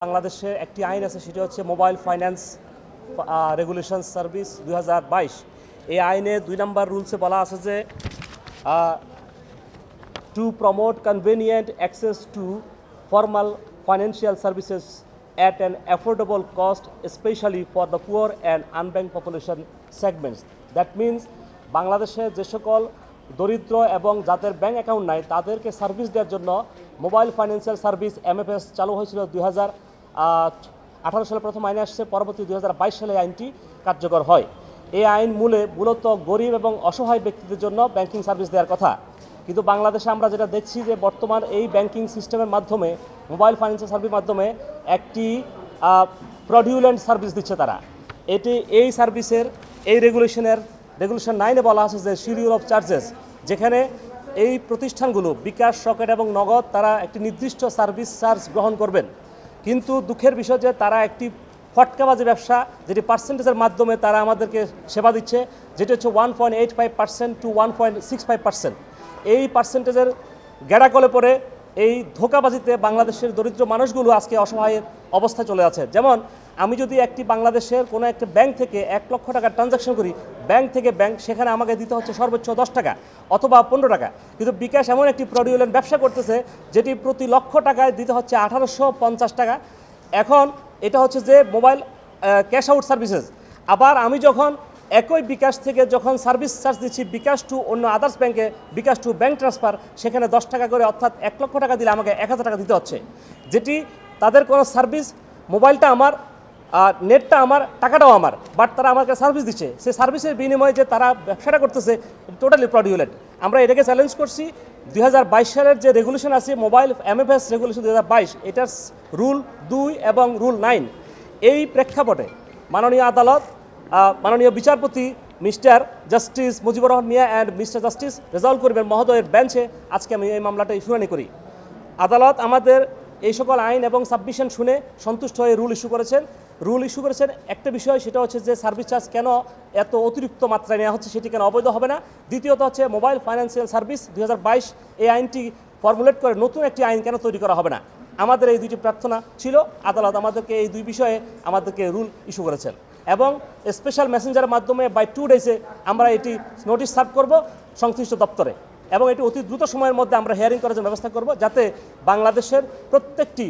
বাংলাদেশে একটি আইন আছে, সেটি হচ্ছে মোবাইল ফাইন্যান্স রেগুলেশন সার্ভিস 2022। এই আইনে 2 নম্বর রুলসে বলা আছে যে to promote convenient access to formal financial services at an affordable cost, especially for the poor and unbanked population segments. That means বাংলাদেশে যে সকল দরিদ্র এবং যাদের ব্যাংক অ্যাকাউন্ট নাই তাদেরকে সার্ভিস দেওয়ার জন্য মোবাইল ফাইন্যান্সিয়াল সার্ভিস MFS চালু হয়েছিল 2018 সালে প্রথম আইনে আসছে, পরবর্তী 2022 সালে আইনটি কার্যকর হয়। এই আইন মূলত গরিব এবং অসহায় ব্যক্তিদের জন্য ব্যাংকিং সার্ভিস দেওয়ার কথা, কিন্তু বাংলাদেশে আমরা যেটা দেখছি যে বর্তমান এই ব্যাংকিং সিস্টেমের মাধ্যমে মোবাইল ফাইন্যান্সিয়াল সার্ভিস মাধ্যমে একটি ফ্রডুলেন্ট সার্ভিস দিচ্ছে তারা। এই সার্ভিসের রেগুলেশন 9-এ বলা আছে যে শিডিউল অফ চার্জেস, যেখানে এই প্রতিষ্ঠানগুলো বিকাশ, রকেট এবং নগদ তারা একটি নির্দিষ্ট সার্ভিস চার্জ গ্রহণ করবেন, কিন্তু দুঃখের বিষয় যে তারা একটি ফটকাবাজি ব্যবসা, যেটি পার্সেন্টেজের মাধ্যমে তারা আমাদেরকে সেবা দিচ্ছে, যেটি হচ্ছে 1.85% to 1.65%। এই পার্সেন্টেজের গ্যাড়াকলে পরে এই ধোঁকাবাজিতে বাংলাদেশের দরিদ্র মানুষগুলো আজকে অসহায় অবস্থায় চলে আছে। যেমন আমি যদি একটি বাংলাদেশের কোনো একটা ব্যাংক থেকে 1 লক্ষ টাকার ট্রানজাকশন করি, ব্যাংক থেকে ব্যাংক, সেখানে আমাকে দিতে হচ্ছে সর্বোচ্চ 10 টাকা অথবা 15 টাকা, কিন্তু বিকাশ এমন একটি ফ্রডুলেন্ট ব্যবসা করতেছে যেটি প্রতি লক্ষ টাকায় দিতে হচ্ছে 1850 টাকা। এখন এটা হচ্ছে যে মোবাইল ক্যাশ আউট সার্ভিসেস। আবার আমি যখন একই বিকাশ থেকে যখন সার্ভিস চার্জ দিচ্ছি বিকাশ টু অন্য আদার্স ব্যাংকে, বিকাশ টু ব্যাংক ট্রান্সফার, সেখানে 10 টাকা করে, অর্থাৎ 1 লক্ষ টাকা দিলে আমাকে 1000 টাকা দিতে হচ্ছে, যেটি তাদের কোনো সার্ভিস, মোবাইলটা আমার, নেটটা আমার, টাকাটাও আমার, বাট তারা আমাকে সার্ভিস দিচ্ছে। সেই সার্ভিসের বিনিময়ে যে তারা ব্যবসাটা করতেছে টোটালি ফ্রডুলেন্ট। আমরা এটাকে চ্যালেঞ্জ করছি। 2022 সালের যে রেগুলেশন আছে মোবাইল MFS রেগুলেশন 2022, এটার রুল 2 এবং রুল 9, এই প্রেক্ষাপটে মাননীয় আদালত, মাননীয় বিচারপতি mister justice Mujibur Rahman Mia and mister justice Rezaul করিমের মহোদয়ের বেঞ্চে আজকে আমি এই মামলাটা শুনানি করি। আদালত আমাদের এই সকল আইন এবং সাবমিশন শুনে সন্তুষ্ট হয়ে রুল ইস্যু করেছেন। একটা বিষয়, সেটা হচ্ছে যে সার্ভিস চার্জ কেন এত অতিরিক্ত মাত্রায় নেওয়া হচ্ছে, সেটি কেন অবৈধ হবে না। দ্বিতীয়ত হচ্ছে মোবাইল ফাইন্যান্সিয়াল সার্ভিস 2022, এই আইনটি ফর্মুলেট করে নতুন একটি আইন কেন তৈরি করা হবে না। আমাদের এই দুইটি প্রার্থনা ছিল, আদালত আমাদেরকে এই 2 বিষয়ে আমাদেরকে রুল ইস্যু করেছেন, এবং স্পেশাল মেসেঞ্জারের মাধ্যমে বাই 2 ডেজে আমরা এটি নোটিশ সার্ভ করব সংশ্লিষ্ট দপ্তরে, এবং এটি অতি দ্রুত সময়ের মধ্যে আমরা হিয়ারিং করার জন্য ব্যবস্থা করব, যাতে বাংলাদেশের প্রত্যেকটি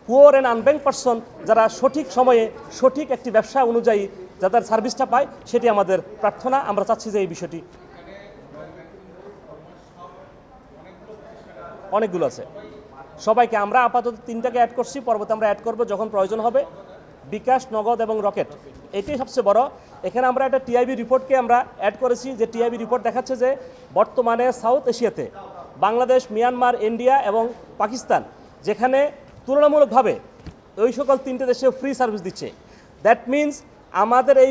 পুয়ার অ্যান্ড আনব্যাংক পারসন যারা সঠিক সময়ে সঠিক একটি ব্যবসা অনুযায়ী যাদের সার্ভিসটা পায়, সেটি আমাদের প্রার্থনা। আমরা চাচ্ছি যে এই বিষয়টি, অনেকগুলো আছে, সবাইকে আমরা আপাতত 3টাকে অ্যাড করছি, পরবর্তী আমরা অ্যাড করব যখন প্রয়োজন হবে। বিকাশ, নগদ এবং রকেট, এটাই সবচেয়ে বড়। এখানে আমরা একটা TIB রিপোর্টকে আমরা অ্যাড করেছি, যে TIB রিপোর্ট দেখাচ্ছে যে বর্তমানে সাউথ এশিয়াতে বাংলাদেশ, মিয়ানমার, ইন্ডিয়া এবং পাকিস্তান, যেখানে তুলনামূলকভাবে ওই সকল 3টে দেশে ফ্রি সার্ভিস দিচ্ছে। দ্যাট মিনস আমাদের এই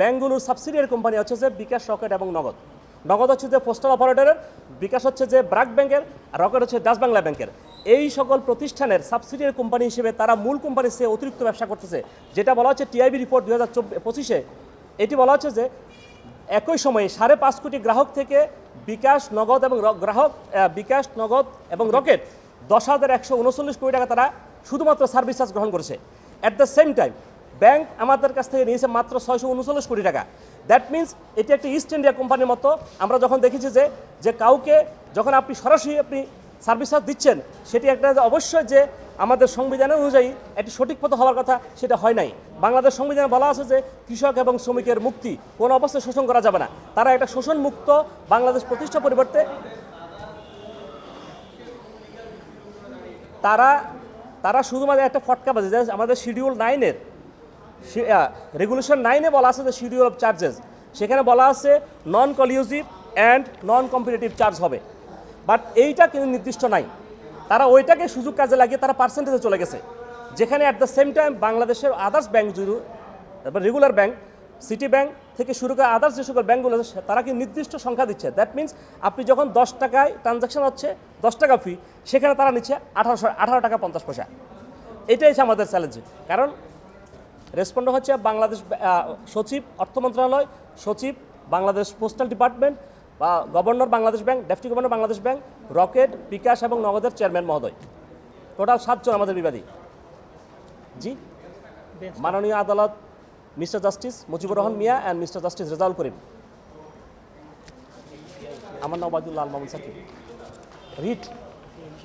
ব্যাংকগুলোর সাবসিডিয়ারি কোম্পানি হচ্ছে যে বিকাশ, রকেট এবং নগদ। নগদ হচ্ছে যে পোস্টাল অপারেটরের, বিকাশ হচ্ছে যে ব্র্যাক ব্যাংকের, আর রকেট হচ্ছে ডাচ বাংলা ব্যাংকের। এই সকল প্রতিষ্ঠানের সাবসিডিয়ারি কোম্পানি হিসেবে তারা মূল কোম্পানির চেয়ে অতিরিক্ত ব্যবসা করতেছে, যেটা বলা হচ্ছে TIB রিপোর্ট 2025-এ। এটি বলা হচ্ছে যে একই সময়ে 5.5 কোটি গ্রাহক থেকে বিকাশ, নগদ এবং রকেট 10,139 কোটি টাকা তারা শুধুমাত্র সার্ভিস চার্জ গ্রহণ করেছে। At the same time bank আমাদের কাছ থেকে নিয়েছে মাত্র 639 কোটি টাকা। দ্যাট মিনস এটি একটি ইস্ট ইন্ডিয়া কোম্পানির মতো। আমরা যখন দেখেছি যে কাউকে যখন আপনি সরাসরি সার্ভিস চার্জ দিচ্ছেন, সেটি একটা অবশ্যই যে আমাদের সংবিধানের অনুযায়ী একটি সঠিক পথ হওয়ার কথা, সেটা হয় নাই। বাংলাদেশ সংবিধানে বলা আছে যে কৃষক এবং শ্রমিকের মুক্তি, কোনো অবস্থায় শোষণ করা যাবে না। তারা একটা শোষণ মুক্ত বাংলাদেশ প্রতিষ্ঠার পরিবর্তে তারা শুধুমাত্র একটা ফটকাবাজি। আমাদের শিডিউল 9-এর রেগুলেশন 9-এ বলা আছে যে শিডিউল অফ চার্জেস, সেখানে বলা আছে নন কলিউজিভ অ্যান্ড নন কম্পিটিটিভ চার্জ হবে, বাট এইটা কিন্তু নির্দিষ্ট নাই। তারা ওইটাকে সুযোগ কাজে লাগিয়ে তারা পার্সেন্টেজে চলে গেছে, যেখানে অ্যাট দ্য সেম টাইম বাংলাদেশের আদার্স ব্যাংক, তারপর রেগুলার ব্যাংক, সিটি ব্যাংক থেকে শুরু করে আদার্স যে সকল ব্যাংকগুলো আছে, তারা কি নির্দিষ্ট সংখ্যা দিচ্ছে। দ্যাট মিনস আপনি যখন 10 টাকায় ট্রানজাকশন হচ্ছে, 10 টাকা ফি, সেখানে তারা নিচ্ছে 18 টাকা 50 পয়সা। এটাই হচ্ছে আমাদের চ্যালেঞ্জ। কারণ রেসপন্ডার হচ্ছে বাংলাদেশ সচিব, অর্থ মন্ত্রণালয় সচিব, বাংলাদেশ পোস্টাল ডিপার্টমেন্ট, বা governor Bangladesh bank, deputy governor Bangladesh bank, Rocket, bKash এবং নগদের চেয়ারম্যান মহোদয়। টোটাল 7 জন আমাদের বিবাদী। জি মাননীয় আদালত mister justice Mujibur Rahman Mia and mister justice Rezaul Karim. আমার নাম ওবায়দুল্লাহ আল মামুন সাকিব।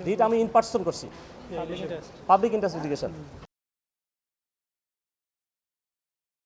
রিট আমি ইন পার্সন করছি, পাবলিক ইন্টারেস্ট লিটিগেশন।